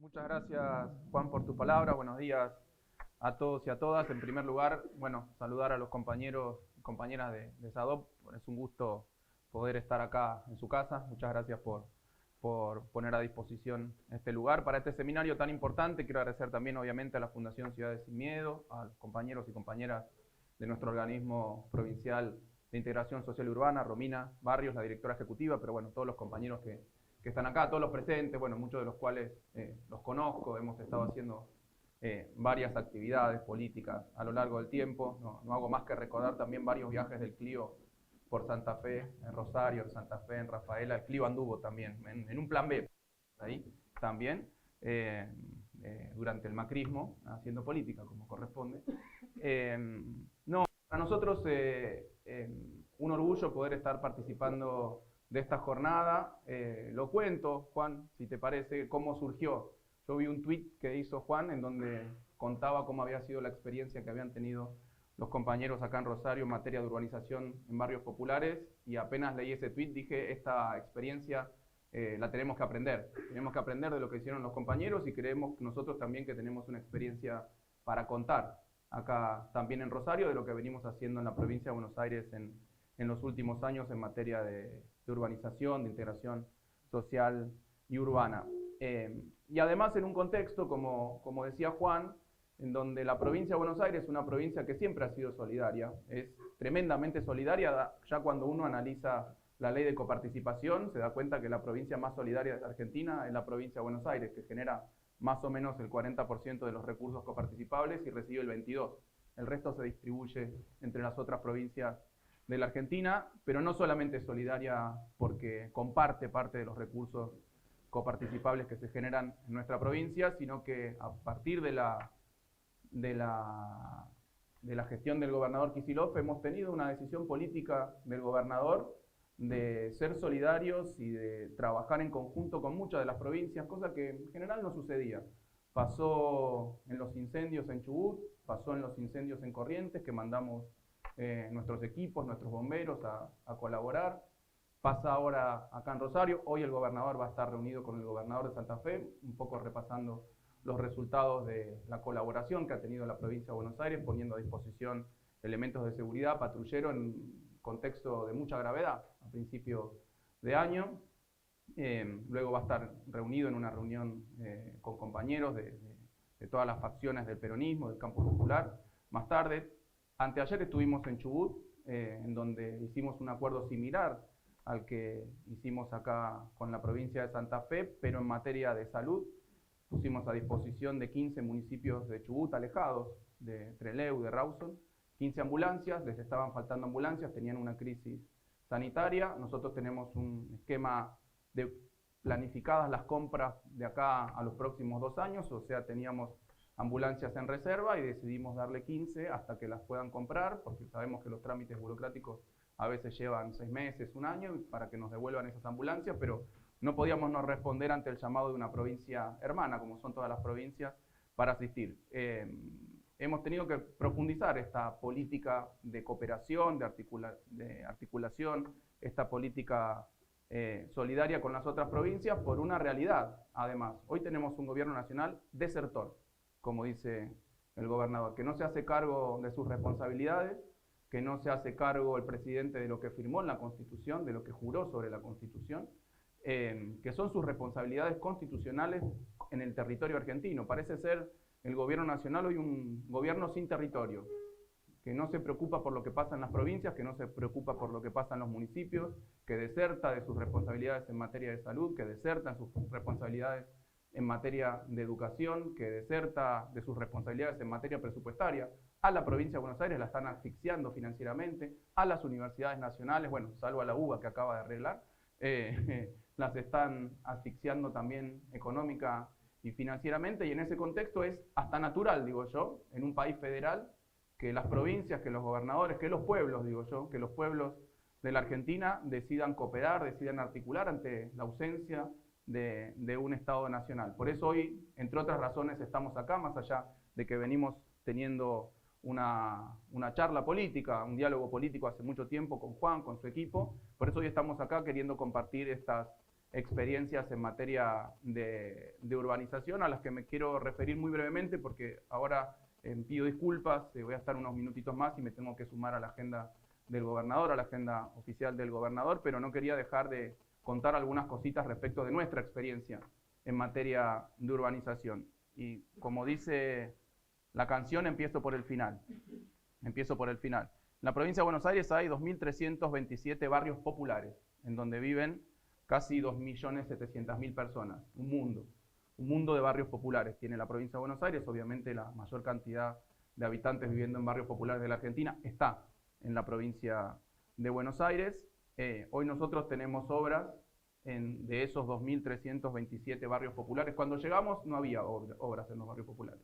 Muchas gracias, Juan, por tu palabra. Buenos días a todos y a todas. En primer lugar, saludar a los compañeros y compañeras de SADOP. Es un gusto poder estar acá en su casa. Muchas gracias por poner a disposición este lugar para este seminario tan importante. Quiero agradecer también, obviamente, a la Fundación Ciudades Sin Miedo, a los compañeros y compañeras de nuestro organismo provincial de integración social y urbana, Romina Barrios, la directora ejecutiva, pero bueno, todos los compañeros que están acá, todos los presentes, bueno, muchos de los cuales los conozco, hemos estado haciendo varias actividades políticas a lo largo del tiempo. No hago más que recordar también varios viajes del Clio por Santa Fe, en Rosario, en Santa Fe, en Rafaela. El Clio anduvo también, en un plan B, ahí también, durante el macrismo, haciendo política como corresponde. No, para nosotros un orgullo poder estar participando de esta jornada. Lo cuento, Juan, si te parece, cómo surgió. Yo vi un tuit que hizo Juan en donde contaba cómo había sido la experiencia que habían tenido los compañeros acá en Rosario en materia de urbanización en barrios populares, y apenas leí ese tuit dije, esta experiencia la tenemos que aprender de lo que hicieron los compañeros, y creemos nosotros también que tenemos una experiencia para contar acá también en Rosario de lo que venimos haciendo en la provincia de Buenos Aires en los últimos años en materia de urbanización, de integración social y urbana. Y además en un contexto, como decía Juan, en donde la provincia de Buenos Aires es una provincia que siempre ha sido solidaria, es tremendamente solidaria. Ya cuando uno analiza la ley de coparticipación se da cuenta que la provincia más solidaria de Argentina es la provincia de Buenos Aires, que genera más o menos el 40% de los recursos coparticipables y recibe el 22%. El resto se distribuye entre las otras provincias de la Argentina, pero no solamente es solidaria porque comparte parte de los recursos coparticipables que se generan en nuestra provincia, sino que a partir de la gestión del gobernador Kicillof hemos tenido una decisión política del gobernador de ser solidarios y de trabajar en conjunto con muchas de las provincias, cosa que en general no sucedía. Pasó en los incendios en Chubut, pasó en los incendios en Corrientes, que mandamos nuestros equipos, nuestros bomberos a colaborar. Pasa ahora acá en Rosario. Hoy el gobernador va a estar reunido con el gobernador de Santa Fe, un poco repasando los resultados de la colaboración que ha tenido la provincia de Buenos Aires, poniendo a disposición elementos de seguridad, patrullero en contexto de mucha gravedad a principio de año. Luego va a estar reunido en una reunión con compañeros de todas las facciones del peronismo, del campo popular. Más tarde, anteayer estuvimos en Chubut, en donde hicimos un acuerdo similar al que hicimos acá con la provincia de Santa Fe, pero en materia de salud. Pusimos a disposición de 15 municipios de Chubut alejados, de Trelew, de Rawson, 15 ambulancias. Les estaban faltando ambulancias, tenían una crisis sanitaria. Nosotros tenemos un esquema de planificadas las compras de acá a los próximos 2 años, o sea, teníamos ambulancias en reserva y decidimos darle 15 hasta que las puedan comprar, porque sabemos que los trámites burocráticos a veces llevan 6 meses, 1 año, para que nos devuelvan esas ambulancias, pero no podíamos no responder ante el llamado de una provincia hermana, como son todas las provincias, para asistir. Hemos tenido que profundizar esta política de cooperación, de articulación, esta política solidaria con las otras provincias por una realidad. Además, hoy tenemos un gobierno nacional desertor, como dice el gobernador, que no se hace cargo de sus responsabilidades, que no se hace cargo el presidente de lo que firmó en la Constitución, de lo que juró sobre la Constitución, que son sus responsabilidades constitucionales en el territorio argentino. Parece ser el gobierno nacional hoy un gobierno sin territorio, que no se preocupa por lo que pasa en las provincias, que no se preocupa por lo que pasa en los municipios, que deserta de sus responsabilidades en materia de salud, que deserta en sus responsabilidades en materia de educación, que deserta de sus responsabilidades en materia presupuestaria. A la provincia de Buenos Aires la están asfixiando financieramente, a las universidades nacionales, bueno, salvo a la UBA que acaba de arreglar, las están asfixiando también económica y financieramente, y en ese contexto es hasta natural, digo yo, en un país federal, que las provincias, que los gobernadores, que los pueblos, digo yo, que los pueblos de la Argentina decidan cooperar, decidan articular ante la ausencia de un Estado nacional. Por eso hoy, entre otras razones, estamos acá, más allá de que venimos teniendo una charla política, un diálogo político hace mucho tiempo con Juan, con su equipo. Por eso hoy estamos acá queriendo compartir estas experiencias en materia de urbanización, a las que me quiero referir muy brevemente, porque ahora pido disculpas, voy a estar unos minutitos más y me tengo que sumar a la agenda del gobernador, a la agenda oficial del gobernador, pero no quería dejar de contar algunas cositas respecto de nuestra experiencia en materia de urbanización. Y como dice la canción, empiezo por el final. Empiezo por el final. En la provincia de Buenos Aires hay 2.327 barrios populares, en donde viven casi 2.700.000 personas. Un mundo de barrios populares tiene la provincia de Buenos Aires. Obviamente la mayor cantidad de habitantes viviendo en barrios populares de la Argentina está en la provincia de Buenos Aires. Hoy nosotros tenemos obras de esos 2.327 barrios populares. Cuando llegamos no había obras en los barrios populares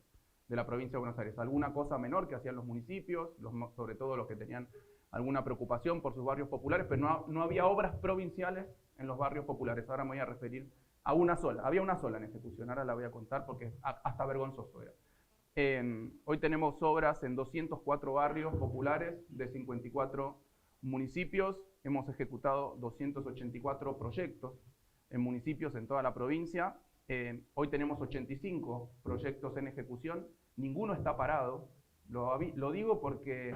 de la provincia de Buenos Aires. Alguna cosa menor que hacían los municipios, sobre todo los que tenían alguna preocupación por sus barrios populares, pero no había obras provinciales en los barrios populares. Ahora me voy a referir a una sola. Había una sola en ejecución, ahora la voy a contar porque hasta vergonzoso era. Hoy tenemos obras en 204 barrios populares de 54 municipios. Hemos ejecutado 284 proyectos en municipios en toda la provincia. Hoy tenemos 85 proyectos en ejecución. Ninguno está parado. Lo digo porque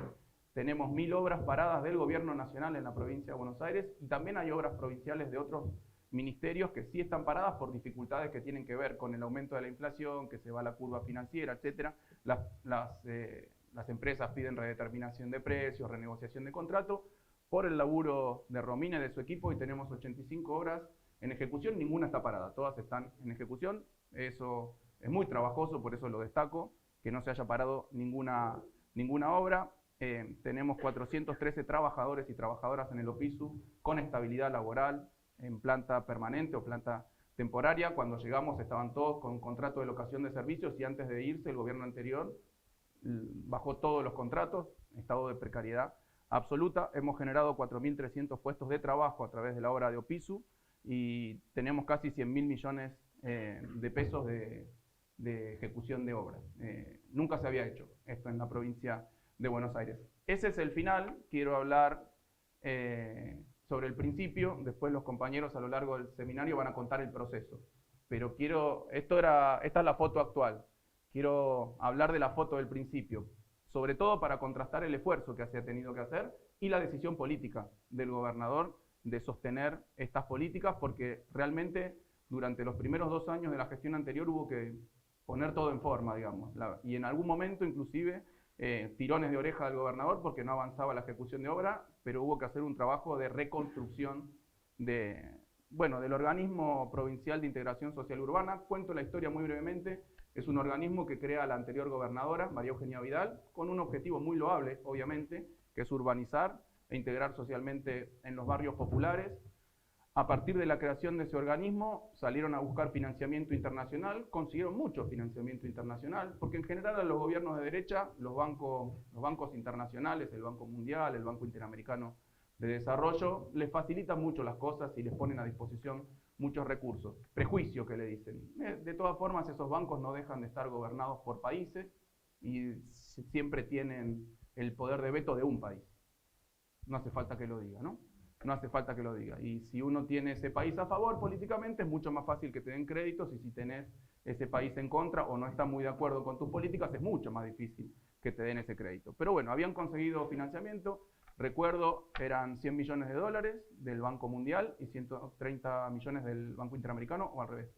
tenemos 1.000 obras paradas del gobierno nacional en la provincia de Buenos Aires y también hay obras provinciales de otros ministerios que sí están paradas por dificultades que tienen que ver con el aumento de la inflación, que se va la curva financiera, etc. Las empresas piden redeterminación de precios, renegociación de contrato. Por el laburo de Romina y de su equipo, y tenemos 85 obras en ejecución, ninguna está parada, todas están en ejecución. Eso es muy trabajoso, por eso lo destaco, que no se haya parado ninguna obra. Tenemos 413 trabajadores y trabajadoras en el OPISU con estabilidad laboral, en planta permanente o planta temporaria. Cuando llegamos estaban todos con contrato de locación de servicios y antes de irse el gobierno anterior bajó todos los contratos, estado de precariedad absoluta. Hemos generado 4.300 puestos de trabajo a través de la obra de OPISU y tenemos casi 100.000 millones de pesos de ejecución de obras. Nunca se había hecho esto en la provincia de Buenos Aires. Ese es el final. Quiero hablar sobre el principio. Después los compañeros a lo largo del seminario van a contar el proceso. Pero esta es la foto actual. Quiero hablar de la foto del principio, sobre todo para contrastar el esfuerzo que se ha tenido que hacer y la decisión política del gobernador de sostener estas políticas, porque realmente durante los primeros 2 años de la gestión anterior hubo que poner todo en forma, digamos, y en algún momento inclusive tirones de oreja del gobernador porque no avanzaba la ejecución de obra, pero hubo que hacer un trabajo de reconstrucción del organismo provincial de integración social urbana. Cuento la historia muy brevemente. Es un organismo que crea la anterior gobernadora, María Eugenia Vidal, con un objetivo muy loable, obviamente, que es urbanizar e integrar socialmente en los barrios populares. A partir de la creación de ese organismo salieron a buscar financiamiento internacional, consiguieron mucho financiamiento internacional, porque en general a los gobiernos de derecha, los bancos internacionales, el Banco Mundial, el Banco Interamericano de Desarrollo, les facilitan mucho las cosas y les ponen a disposición muchos recursos. Prejuicio que le dicen. De todas formas, esos bancos no dejan de estar gobernados por países y siempre tienen el poder de veto de un país. No hace falta que lo diga, ¿no? No hace falta que lo diga. Y si uno tiene ese país a favor políticamente, es mucho más fácil que te den créditos, y si tenés ese país en contra o no está muy de acuerdo con tus políticas, es mucho más difícil que te den ese crédito. Pero bueno, habían conseguido financiamiento. Recuerdo, eran 100 millones de dólares del Banco Mundial y 130 millones del Banco Interamericano, o al revés.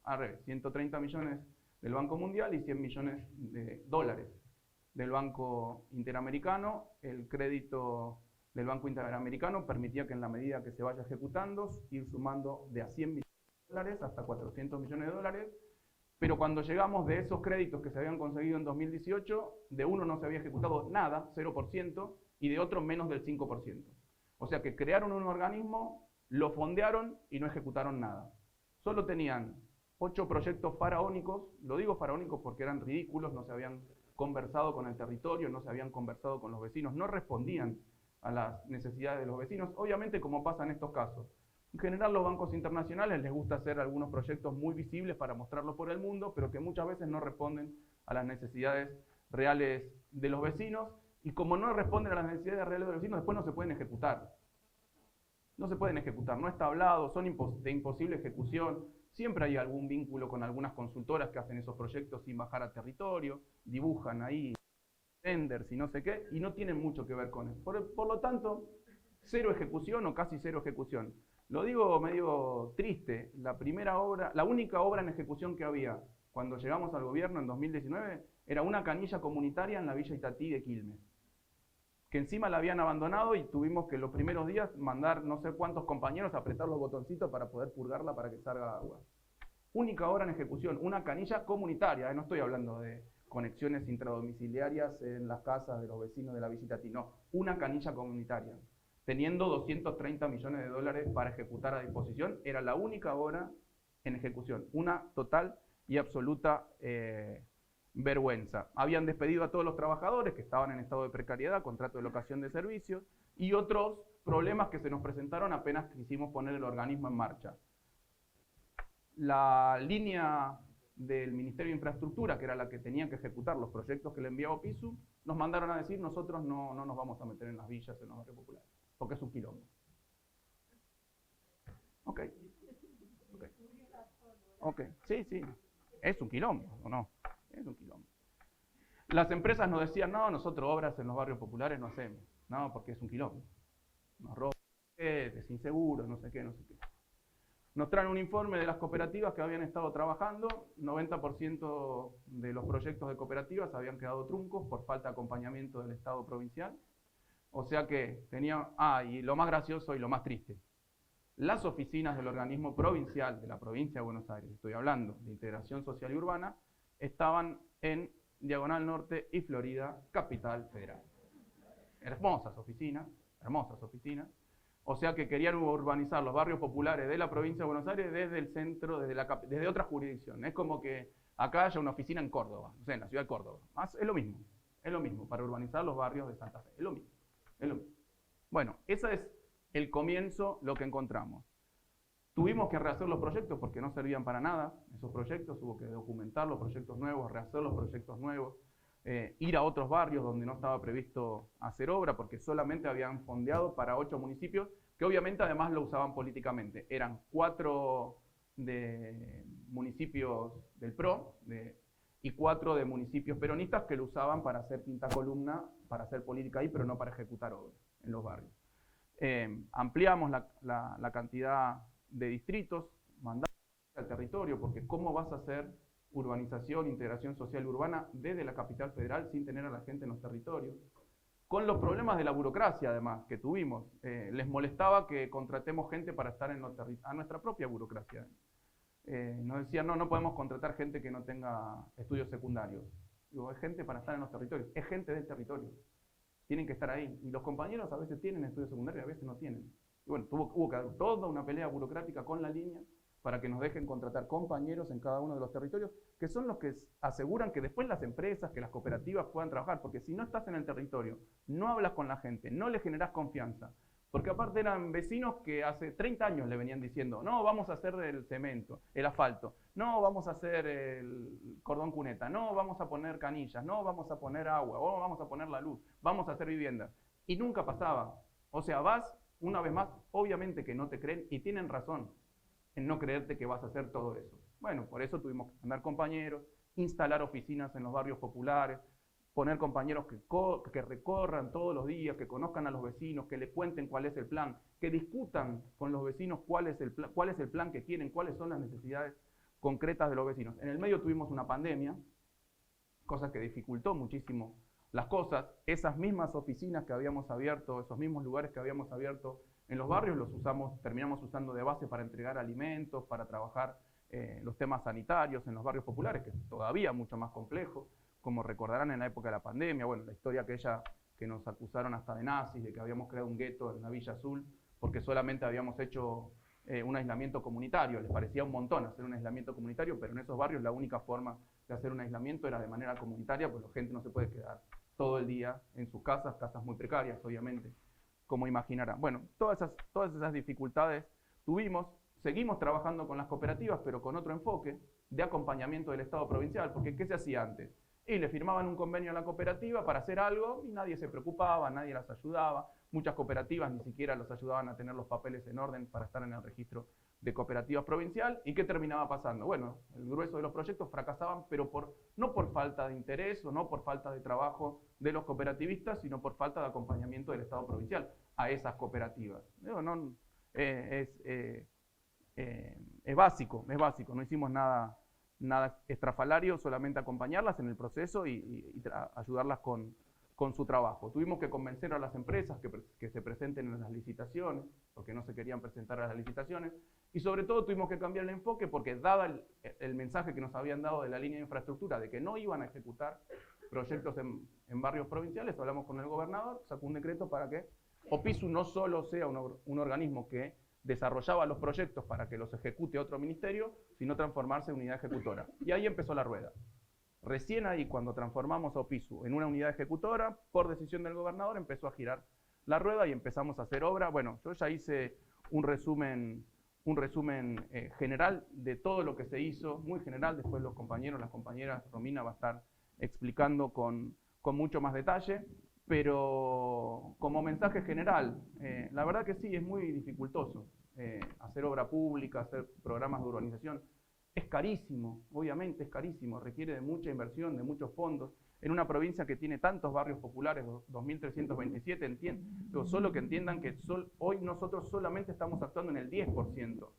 Al revés, 130 millones del Banco Mundial y 100 millones de dólares del Banco Interamericano. El crédito del Banco Interamericano permitía que en la medida que se vaya ejecutando, ir sumando de a 100 millones de dólares hasta 400 millones de dólares. Pero cuando llegamos de esos créditos que se habían conseguido en 2018, de uno no se había ejecutado nada, 0%, y de otro menos del 5%. O sea que crearon un organismo, lo fondearon y no ejecutaron nada. Solo tenían 8 proyectos faraónicos. Lo digo faraónicos porque eran ridículos, no se habían conversado con el territorio, no se habían conversado con los vecinos, no respondían a las necesidades de los vecinos. Obviamente, como pasa en estos casos, en general los bancos internacionales les gusta hacer algunos proyectos muy visibles para mostrarlos por el mundo, pero que muchas veces no responden a las necesidades reales de los vecinos, y como no responden a las necesidades reales de los vecinos, después no se pueden ejecutar. no se pueden ejecutar, no está hablado, son de imposible ejecución. Siempre hay algún vínculo con algunas consultoras que hacen esos proyectos sin bajar a territorio, dibujan ahí tenders y no sé qué, y no tienen mucho que ver con eso. Por lo tanto, cero ejecución o casi cero ejecución. Lo digo medio triste, la única obra en ejecución que había cuando llegamos al gobierno en 2019 era una canilla comunitaria en la Villa Itatí de Quilmes, que encima la habían abandonado y tuvimos que los primeros días mandar no sé cuántos compañeros a apretar los botoncitos para poder purgarla para que salga agua. Única obra en ejecución, una canilla comunitaria, no estoy hablando de conexiones intradomiciliarias en las casas de los vecinos de la Villa Itatí, no, una canilla comunitaria, teniendo 230 millones de dólares para ejecutar a disposición, era la única obra en ejecución, una total y absoluta vergüenza. Habían despedido a todos los trabajadores que estaban en estado de precariedad, contrato de locación de servicios, y otros problemas que se nos presentaron apenas quisimos poner el organismo en marcha. La línea del Ministerio de Infraestructura, que era la que tenía que ejecutar los proyectos que le enviaba PISU, nos mandaron a decir, nosotros no nos vamos a meter en las villas, en los barrios populares, porque es un quilombo. Ok, sí, es un quilombo, ¿o no? Es un quilombo. Las empresas nos decían, no, nosotros obras en los barrios populares no hacemos, no, porque es un quilombo. Nos roban, es inseguro, no sé qué. Nos traen un informe de las cooperativas que habían estado trabajando, 90% de los proyectos de cooperativas habían quedado truncos por falta de acompañamiento del Estado provincial. O sea que tenía, y lo más gracioso y lo más triste, las oficinas del organismo provincial de la provincia de Buenos Aires, estoy hablando de Integración Social y Urbana, estaban en Diagonal Norte y Florida, Capital Federal. Hermosas oficinas. O sea que querían urbanizar los barrios populares de la provincia de Buenos Aires desde el centro, desde otra jurisdicción. Es como que acá haya una oficina en Córdoba, no sé, en la ciudad de Córdoba. Es lo mismo, para urbanizar los barrios de Santa Fe. Es lo mismo. Bueno, ese es el comienzo, lo que encontramos. Tuvimos que rehacer los proyectos porque no servían para nada esos proyectos, hubo que documentar los proyectos nuevos, rehacer los proyectos nuevos, ir a otros barrios donde no estaba previsto hacer obra porque solamente habían fondeado para 8 municipios que obviamente además lo usaban políticamente. Eran 4 de municipios del PRO y 4 de municipios peronistas que lo usaban para hacer quinta columna, para hacer política ahí, pero no para ejecutar obras en los barrios. Ampliamos la cantidad de distritos, mandamos al territorio, porque ¿cómo vas a hacer urbanización, integración social y urbana desde la capital federal sin tener a la gente en los territorios? Con los problemas de la burocracia, además, que tuvimos. Les molestaba que contratemos gente para estar a nuestra propia burocracia. Nos decían, no podemos contratar gente que no tenga estudios secundarios. Digo, es gente para estar en los territorios, es gente del territorio. Tienen que estar ahí. Y los compañeros a veces tienen estudios secundarios y a veces no tienen. Y bueno, hubo que haber toda una pelea burocrática con la línea para que nos dejen contratar compañeros en cada uno de los territorios, que son los que aseguran que después las empresas, que las cooperativas puedan trabajar, porque si no estás en el territorio, no hablas con la gente, no le generás confianza, porque aparte eran vecinos que hace 30 años le venían diciendo, no, vamos a hacer el cemento, el asfalto, no, vamos a hacer el cordón cuneta, no, vamos a poner canillas, no, vamos a poner agua, o vamos a poner la luz, vamos a hacer viviendas, y nunca pasaba. O sea, vas, una vez más, obviamente que no te creen, y tienen razón en no creerte que vas a hacer todo eso. Bueno, por eso tuvimos que mandar compañeros, instalar oficinas en los barrios populares, poner compañeros que recorran todos los días, que conozcan a los vecinos, que les cuenten cuál es el plan, que discutan con los vecinos cuál es el plan que quieren, cuáles son las necesidades concretas de los vecinos. En el medio tuvimos una pandemia, cosa que dificultó muchísimo las cosas. Esas mismas oficinas que habíamos abierto, esos mismos lugares que habíamos abierto en los barrios, terminamos usando de base para entregar alimentos, para trabajar los temas sanitarios en los barrios populares, que es todavía mucho más complejo, como recordarán en la época de la pandemia, bueno, la historia aquella que nos acusaron hasta de nazis, de que habíamos creado un gueto en la Villa Azul, porque solamente habíamos hecho un aislamiento comunitario. Les parecía un montón hacer un aislamiento comunitario, pero en esos barrios la única forma de hacer un aislamiento era de manera comunitaria, pues la gente no se puede quedar todo el día en sus casas muy precarias, obviamente, como imaginarán. Bueno, todas esas dificultades tuvimos. Seguimos trabajando con las cooperativas, pero con otro enfoque de acompañamiento del Estado provincial, porque ¿qué se hacía antes? y le firmaban un convenio a la cooperativa para hacer algo y nadie se preocupaba, nadie las ayudaba. Muchas cooperativas ni siquiera los ayudaban a tener los papeles en orden para estar en el registro de cooperativas provincial. ¿Y qué terminaba pasando? Bueno, el grueso de los proyectos fracasaban, pero no por falta de interés o no por falta de trabajo de los cooperativistas, sino por falta de acompañamiento del Estado provincial a esas cooperativas. Es básico, no hicimos nada estrafalario, solamente acompañarlas en el proceso y ayudarlas con su trabajo. Tuvimos que convencer a las empresas que se presenten en las licitaciones, porque no se querían presentar a las licitaciones, y sobre todo tuvimos que cambiar el enfoque porque dada el mensaje que nos habían dado de la línea de infraestructura de que no iban a ejecutar proyectos en barrios provinciales, hablamos con el gobernador, sacó un decreto para que OPISU no solo sea un organismo que desarrollaba los proyectos para que los ejecute otro ministerio, sino transformarse en unidad ejecutora. Y ahí empezó la rueda. Recién ahí, cuando transformamos a OPISU en una unidad ejecutora, por decisión del gobernador, empezó a girar la rueda y empezamos a hacer obra. Bueno, yo ya hice un resumen general de todo lo que se hizo, muy general. Después los compañeros, las compañeras, Romina va a estar explicando con mucho más detalle, pero como mensaje general, la verdad que sí, es muy dificultoso hacer obra pública, hacer programas de urbanización. Es carísimo, obviamente es carísimo, requiere de mucha inversión, de muchos fondos. En una provincia que tiene tantos barrios populares, 2.327, solo que entiendan que hoy nosotros solamente estamos actuando en el 10%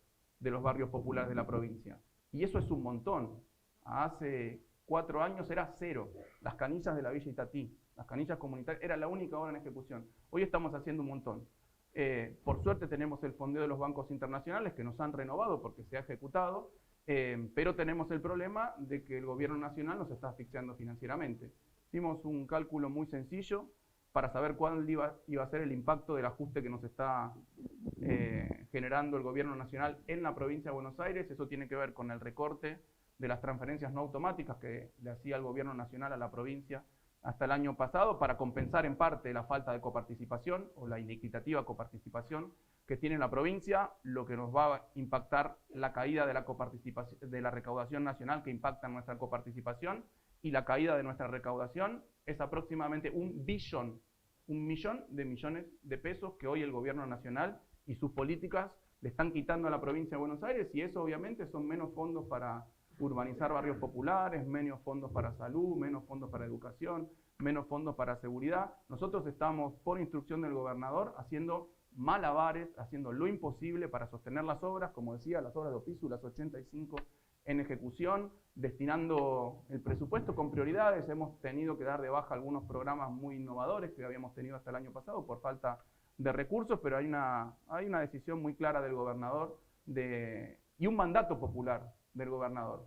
de los barrios populares de la provincia. Y eso es un montón. Hace 4 años era 0. Las canillas de la Villa Itatí, las canillas comunitarias, era la única obra en ejecución. Hoy estamos haciendo un montón. Por suerte tenemos el fondeo de los bancos internacionales que nos han renovado porque se ha ejecutado, pero tenemos el problema de que el gobierno nacional nos está asfixiando financieramente. Hicimos un cálculo muy sencillo para saber cuál iba a ser el impacto del ajuste que nos está generando el gobierno nacional en la provincia de Buenos Aires. Eso tiene que ver con el recorte de las transferencias no automáticas que le hacía el gobierno nacional a la provincia hasta el año pasado para compensar en parte la falta de coparticipación o la inequitativa coparticipación que tiene la provincia, lo que nos va a impactar la caída de la recaudación nacional que impacta en nuestra coparticipación, y la caída de nuestra recaudación es aproximadamente 1 millón de millones de pesos que hoy el gobierno nacional y sus políticas le están quitando a la provincia de Buenos Aires, y eso obviamente son menos fondos para urbanizar barrios populares, menos fondos para salud, menos fondos para educación, menos fondos para seguridad. Nosotros estamos, por instrucción del gobernador, haciendo malabares, haciendo lo imposible para sostener las obras, como decía, las obras de OPISU, las 85 en ejecución, destinando el presupuesto con prioridades. Hemos tenido que dar de baja algunos programas muy innovadores que habíamos tenido hasta el año pasado por falta de recursos, pero hay una decisión muy clara del gobernador y un mandato popular del gobernador,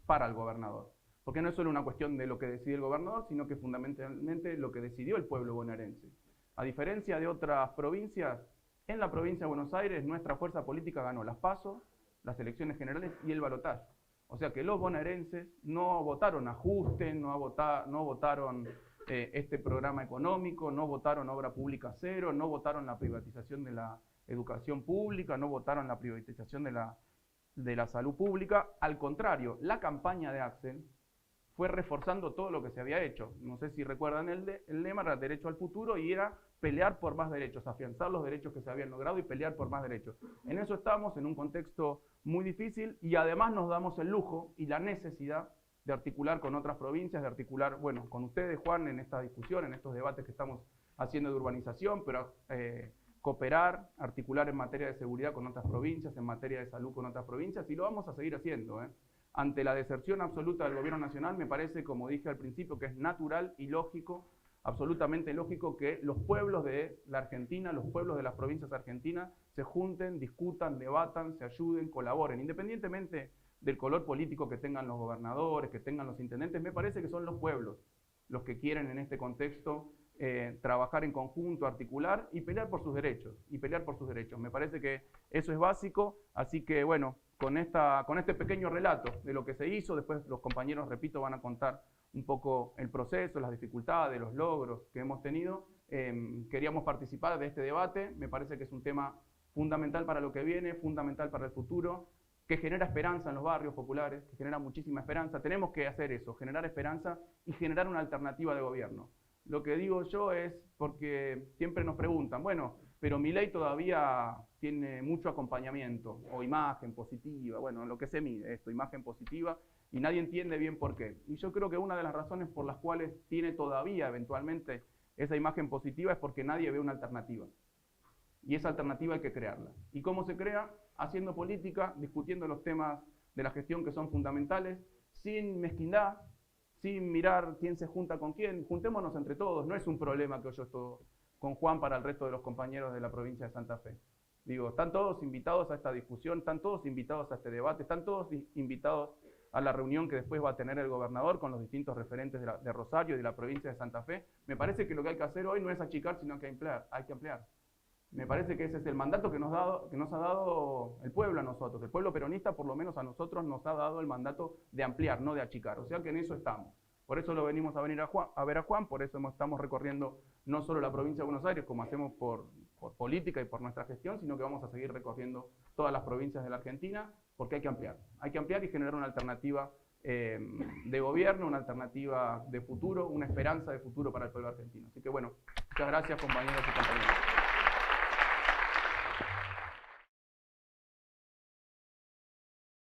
para el gobernador. Porque no es solo una cuestión de lo que decide el gobernador, sino que fundamentalmente lo que decidió el pueblo bonaerense. A diferencia de otras provincias, en la provincia de Buenos Aires nuestra fuerza política ganó las PASO, las elecciones generales y el balotaje. O sea que los bonaerenses no votaron ajuste, no votaron este programa económico, no votaron obra pública cero, no votaron la privatización de la educación pública, no votaron la privatización de la salud pública. Al contrario, la campaña de Axel fue reforzando todo lo que se había hecho. No sé si recuerdan el lema, era derecho al futuro, y era pelear por más derechos, afianzar los derechos que se habían logrado y pelear por más derechos. En eso estamos, en un contexto muy difícil, y además nos damos el lujo y la necesidad de articular con otras provincias, de articular, bueno, con ustedes, Juan, en esta discusión, en estos debates que estamos haciendo de urbanización, pero cooperar, articular en materia de seguridad con otras provincias, en materia de salud con otras provincias, y lo vamos a seguir haciendo. Ante la deserción absoluta del gobierno nacional, me parece, como dije al principio, que es natural y lógico, absolutamente lógico, que los pueblos de la Argentina, los pueblos de las provincias argentinas, se junten, discutan, debatan, se ayuden, colaboren, independientemente del color político que tengan los gobernadores, que tengan los intendentes. Me parece que son los pueblos los que quieren en este contexto trabajar en conjunto, articular y pelear por sus derechos, Me parece que eso es básico, así que bueno, con este pequeño relato de lo que se hizo, después los compañeros, repito, van a contar un poco el proceso, las dificultades, los logros que hemos tenido. Queríamos participar de este debate, me parece que es un tema fundamental para lo que viene, fundamental para el futuro, que genera esperanza en los barrios populares, que genera muchísima esperanza. Tenemos que hacer eso, generar esperanza y generar una alternativa de gobierno. Lo que digo yo es porque siempre nos preguntan, bueno, pero Milei todavía tiene mucho acompañamiento o imagen positiva, bueno, lo que se mide esto, imagen positiva, y nadie entiende bien por qué. Y yo creo que una de las razones por las cuales tiene todavía eventualmente esa imagen positiva es porque nadie ve una alternativa. Y esa alternativa hay que crearla. ¿Y cómo se crea? Haciendo política, discutiendo los temas de la gestión que son fundamentales, sin mezquindad, sin mirar quién se junta con quién. Juntémonos entre todos, no es un problema que yo estoy con Juan para el resto de los compañeros de la provincia de Santa Fe. Digo, están todos invitados a esta discusión, están todos invitados a este debate, están todos invitados a la reunión que después va a tener el gobernador con los distintos referentes de Rosario y de la provincia de Santa Fe. Me parece que lo que hay que hacer hoy no es achicar, sino que hay que ampliar. Me parece que ese es el mandato que nos ha dado el pueblo a nosotros. El pueblo peronista, por lo menos a nosotros, nos ha dado el mandato de ampliar, no de achicar. O sea que en eso estamos. Por eso lo venimos a ver a Juan, por eso estamos recorriendo no solo la provincia de Buenos Aires, como hacemos por política y por nuestra gestión, sino que vamos a seguir recorriendo todas las provincias de la Argentina, porque hay que ampliar. Hay que ampliar y generar una alternativa de gobierno, una alternativa de futuro, una esperanza de futuro para el pueblo argentino. Así que bueno, muchas gracias compañeros y compañeras.